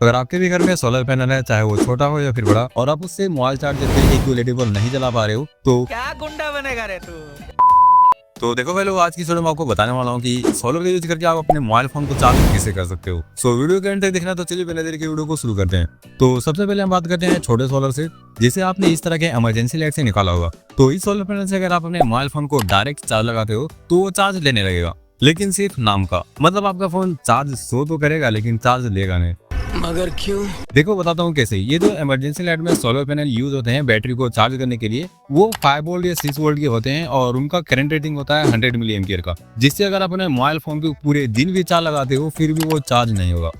अगर आपके भी घर में सोलर पैनल है, चाहे वो छोटा हो या फिर बड़ा, और आप उससे मोबाइल चार्जर पे एक दो एलईडी बल्ब नहीं जला पा रहे हो, क्या गुंडा बनेगा रे तू। तो देखो भाई लोग, आज की वीडियो में आपको बताने वाला हूँ कि सोलर का यूज करके आप अपने मोबाइल फोन को चार्ज कैसे कर सकते हो। सो वीडियो के एंड तक देखना। तो चलिए बिना देरी के वीडियो को शुरू करते हैं। तो सबसे पहले हम बात करते हैं छोटे सोलर से, जिसे आपने इस तरह के इमरजेंसी लाइट से निकाला होगा। तो इस सोलर पैनल से अगर आप अपने मोबाइल फोन को डायरेक्ट चार्ज लगाते हो तो वो चार्ज लेने लगेगा, लेकिन सिर्फ नाम का। मतलब आपका फोन चार्ज शो तो करेगा लेकिन चार्ज लेगा नहीं। मगर क्यों? देखो बताता हूँ कैसे। ये जो इमरजेंसी लाइट में सोलर पैनल यूज होते हैं बैटरी को चार्ज करने के लिए, वो 5 वोल्ट या 6 वोल्ट के होते हैं और उनका करंट रेटिंग होता है 100 मिली एम्पियर का, जिससे अगर आप अपने मोबाइल फोन को पूरे दिन भी चार्ज लगाते हो फिर भी वो चार्ज नहीं होगा,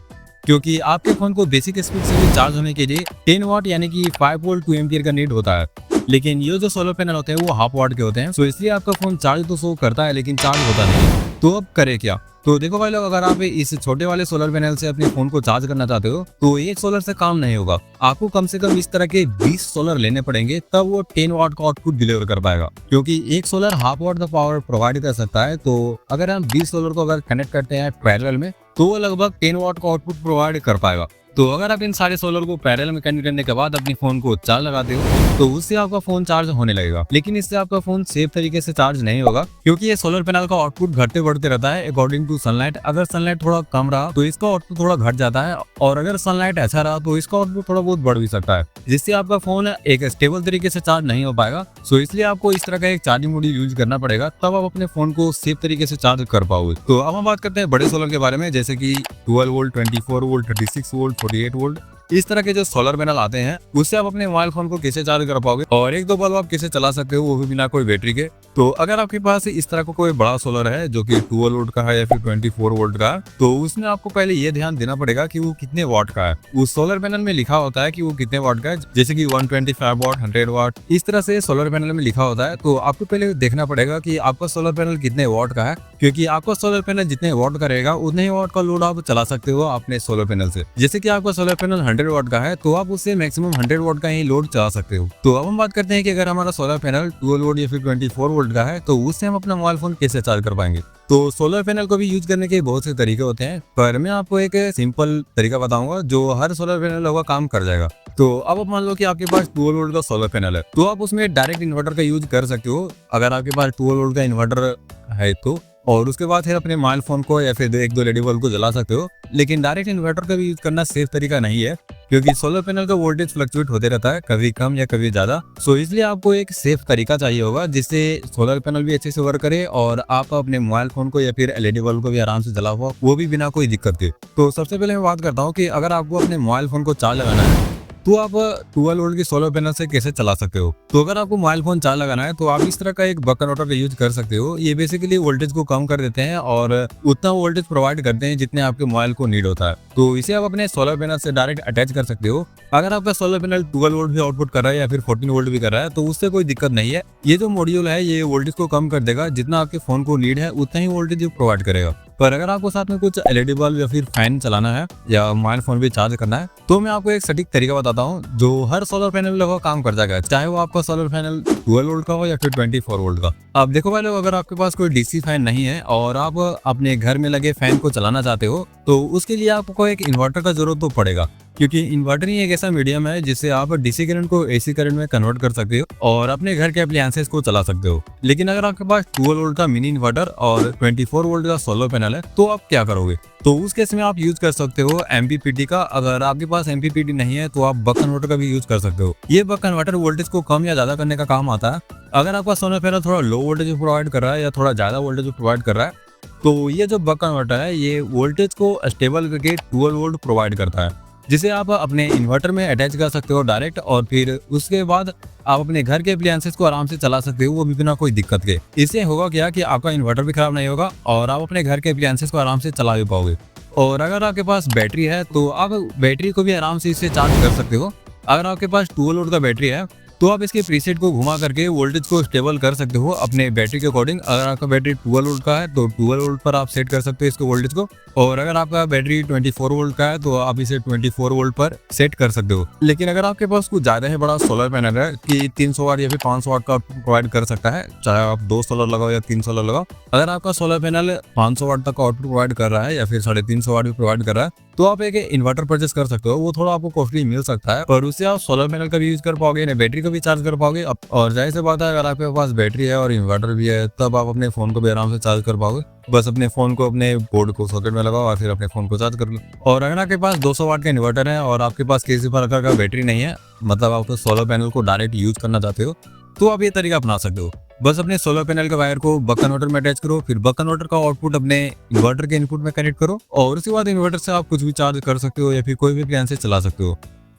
क्योंकि आपके फोन को बेसिक स्पीड से भी चार्ज होने के लिए 10 वाट यानी कि 5 वोल्ट 2 एम्पियर का नीड होता है। लेकिन ये जो सोलर पैनल होते हैं वो हाफ वाट के होते हैं, तो इसलिए आपका फोन चार्ज तो शो करता है लेकिन चार्ज होता नहीं। तो अब करे क्या? तो देखो भाई लोग, अगर आप इस छोटे वाले सोलर पैनल से अपने फोन को चार्ज करना चाहते हो तो एक सोलर से काम नहीं होगा। आपको कम से कम इस तरह के 20 सोलर लेने पड़ेंगे, तब वो 10 वाट का आउटपुट डिलीवर कर पाएगा, क्योंकि एक सोलर हाफ वाट का पावर प्रोवाइड कर सकता है। तो अगर हम 20 सोलर को अगर कनेक्ट करते हैं पैरेलल में तो वो लगभग 10 वाट का आउटपुट प्रोवाइड कर पाएगा। तो अगर आप इन सारे सोलर को पैरेलल में कनेक्ट करने के बाद अपने फोन को चार्ज लगाते हो तो उससे आपका फोन चार्ज होने लगेगा, लेकिन इससे आपका फोन सेफ तरीके से चार्ज नहीं होगा, क्योंकि ये सोलर पैनल का आउटपुट घटते बढ़ते रहता है अकॉर्डिंग टू सनलाइट। अगर सनलाइट थोड़ा कम रहा तो इसका आउटपुट थोड़ा घट जाता है, और अगर सनलाइट अच्छा रहा तो इसका आउटपुट थोड़ा बहुत बढ़ भी सकता है, जिससे आपका फोन एक स्टेबल तरीके से चार्ज नहीं हो पाएगा। सो इसलिए आपको इस तरह का एक चार्जिंग मॉड्यूल यूज करना पड़ेगा, तब आप अपने फोन को सेफ तरीके से चार्ज कर पाओगे। तो अब हम बात करते हैं बड़े सोलर के बारे में, जैसे कि 12 वोल्ट, 24 वोल्ट, 36 वोल्ट, 48 वोल्ट। इस तरह के जो सोलर पैनल आते हैं उससे आप अपने मोबाइल फोन को कैसे चार्ज कर पाओगे और एक दो बल्ब आप कैसे चला सकते हो, वो भी बिना कोई बैटरी के। तो अगर आपके पास इस तरह का कोई बड़ा सोलर है जो कि 12 वोल्ट का है या फिर 24 वोल्ट का है, तो उसमें आपको पहले ये ध्यान देना पड़ेगा कि वो कितने वाट का है। उस सोलर पैनल में लिखा होता है कि वो कितने वाट का है, जैसे कि 125 वाट, 100 वाट, इस तरह से सोलर पैनल में लिखा होता है। तो आपको पहले देखना पड़ेगा कि आपका सोलर पैनल कितने वाट का है, क्योंकि आपका सोलर पैनल जितने वाट का रहेगा उतने ही वाट का लोड आप चला सकते हो अपने सोलर पैनल से। जैसे कि आपका सोलर पैनल 100 वाट का है तो आप उससे मैक्सिमम 100 वाट का ही लोड चला सकते हो। तो अब हम बात करते हैं कि अगर हमारा सोलर पैनल 12 वोल्ट या फिर 24 वोल्ट का है तो उससे हम अपना मोबाइल फोन कैसे चार्ज कर पाएंगे। तो सोलर पैनल को भी यूज करने के बहुत से तरीके होते हैं, पर मैं आपको एक सिंपल तरीका बताऊंगा जो हर सोलर पैनल होगा काम कर जाएगा। तो अब मान लो कि आपके पास 12 वोल्ट का सोलर पैनल है, तो आप उसमें डायरेक्ट इन्वर्टर का यूज कर सकते हो अगर आपके पास 12 वोल्ट का इन्वर्टर है तो, और उसके बाद फिर अपने मोबाइल फोन को या फिर एक दो एलईडी बल्ब को जला सकते हो। लेकिन डायरेक्ट इन्वर्टर का भी यूज करना सेफ तरीका नहीं है, क्योंकि सोलर पैनल का वोल्टेज फ्लक्चुएट होते रहता है, कभी कम या कभी ज्यादा। सो इसलिए आपको एक सेफ तरीका चाहिए होगा जिससे सोलर पैनल भी अच्छे से वर्क करे और आप अपने मोबाइल फोन को या फिर एलईडी बल्ब को भी आराम से जला हुआ, वो भी बिना कोई दिक्कत के। तो सबसे पहले मैं बात करता हूँ कि अगर आपको अपने मोबाइल फोन को चार्ज लगाना है तो आप 12 वोल्ट की सोलर पैनल से कैसे चला सकते हो। तो अगर आपको मोबाइल फोन चार्ज लगाना है तो आप इस तरह का एक बक कन्वर्टर का यूज कर सकते हो। ये बेसिकली वोल्टेज को कम कर देते हैं और उतना वोल्टेज प्रोवाइड करते हैं जितने आपके मोबाइल को नीड होता है। तो इसे आप अपने सोलर पैनल से डायरेक्ट अटैच कर सकते हो। अगर आपका सोलर पैनल 12 वोल्ट भी आउटपुट कर रहा है या फिर 14 वोल्ट भी कर रहा है तो उससे कोई दिक्कत नहीं है। ये जो मॉड्यूल है ये वोल्टेज को कम कर देगा, जितना आपके फोन को नीड है उतना ही वोल्टेज प्रोवाइड करेगा। पर अगर आपको साथ में कुछ एलईडी बल्ब या फिर फैन चलाना है या मोबाइल फोन भी चार्ज करना है तो मैं आपको एक सटीक तरीका बताता हूँ जो हर सोलर पैनल का काम कर जाएगा, चाहे वो आपका सोलर पैनल 12 वोल्ट का हो या फिर 24 वोल्ट का। अब देखो भाई लोग, अगर आपके पास कोई डीसी फैन नहीं है और आप अपने घर में लगे फैन को चलाना चाहते हो तो उसके लिए आपको एक इन्वर्टर का जरूरत तो पड़ेगा, क्योंकि इन्वर्टर ही एक ऐसा मीडियम है जिससे आप डीसी करंट को एसी करंट में कन्वर्ट कर सकते हो और अपने घर के एप्लायंसेस को चला सकते हो। लेकिन अगर आपके पास 12 वोल्ट का मिनी इन्वर्टर और 24 वोल्ट का सोलर पैनल है तो आप क्या करोगे? तो उस केस में आप यूज कर सकते हो एमपीपीटी का। अगर आपके पास एमपीपीटी नहीं है तो आप बक कन्वर्टर का भी यूज कर सकते हो। ये बक कन्वर्टर वोल्टेज को कम या ज्यादा करने का काम आता है। अगर आपका सोलर पैनल थोड़ा लो वोल्टेज प्रोवाइड कर रहा है या थोड़ा ज्यादा वोल्टेज प्रोवाइड कर रहा है तो ये जो बक कन्वर्टर है ये वोल्टेज को स्टेबल करके 12 वोल्ट प्रोवाइड करता है, जिसे आप अपने इन्वर्टर में अटैच कर सकते हो डायरेक्ट, और फिर उसके बाद आप अपने घर के एप्लायंसेस को आराम से चला सकते हो, वो भी बिना कोई दिक्कत के। इससे होगा क्या कि आपका इन्वर्टर भी खराब नहीं होगा और आप अपने घर के एप्लायंसेस को आराम से चला भी पाओगे। और अगर आपके पास बैटरी है तो आप बैटरी को भी आराम से इससे चार्ज कर सकते हो। अगर आपके पास 12 वोल्ट का बैटरी है तो आप इसके प्रीसेट को घुमा करके वोल्टेज को स्टेबल कर सकते हो अपने बैटरी के अकॉर्डिंग। अगर आपका बैटरी 12 वोल्ट का है तो 12 वोल्ट पर आप सेट कर सकते हो इसको वोल्टेज को, और अगर आपका बैटरी 24 वोल्ट का है तो आप इसे 24 वोल्ट पर सेट कर सकते हो। लेकिन अगर आपके पास कुछ ज्यादा ही बड़ा सोलर पैनल है कि 300 वाट या फिर 500 वाट का प्रोवाइड कर सकता है, चाहे आप 2 सोलर लगाओ या 3 सोलर लगाओ, अगर आपका सोलर पैनल 500 वाट तक आउटपुट प्रोवाइड कर रहा है या फिर 350 वाट भी प्रोवाइड कर रहा है, तो आप एक इन्वर्टर परचेस कर सकते हो। वो थोड़ा आपको कॉस्टली मिल सकता है, पर उससे आप सोलर पैनल का भी यूज कर पाओगे, बैटरी का भी चार्ज कर पाओगे। और जाहिर सी बात है, अगर आपके पास बैटरी है और इन्वर्टर भी है तब आप अपने फोन को भी आराम से चार्ज कर पाओगे। बस अपने फोन को अपने बोर्ड को सॉकेट में लगाओ और फिर अपने फोन को चार्ज कर लो। और अगर आपके पास 200 वाट का इन्वर्टर है और आपके पास किसी प्रकार का बैटरी नहीं है, मतलब आप तो सोलर पैनल को डायरेक्ट यूज करना चाहते हो, तो आप ये तरीका अपना सकते हो। बस अपने सोलर पैनल के वायर को बक कन्वर्टर में अटैच करो, फिर बक कन्वर्टर का आउटपुट अपने इन्वर्टर के इनपुट में कनेक्ट करो, और उसके बाद इन्वर्टर से आप कुछ भी चार्ज कर सकते हो या फिर कोई भी अप्लायंसेस चला सकते हो।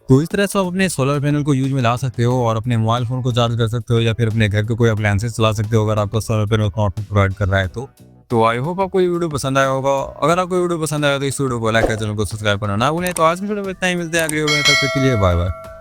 तो इस तरह से आप अपने सोलर पैनल को यूज में ला सकते हो और अपने मोबाइल फोन को चार्ज कर सकते हो या फिर अपने घर के कोई अप्लायंसेस चला सकते हो अगर आपका सोलर पैनल का आउटपुट प्रोवाइड कर रहा है तो आई होप आपको ये वीडियो पसंद आया होगा। अगर आपको वीडियो पसंद आया तो इस वीडियो को लाइक कर, चैनल को सब्सक्राइब करना ना भूलें। तो आज की वीडियो में इतना ही, मिलते हैं अगली वीडियो में, तब तक के लिए बाय बाय।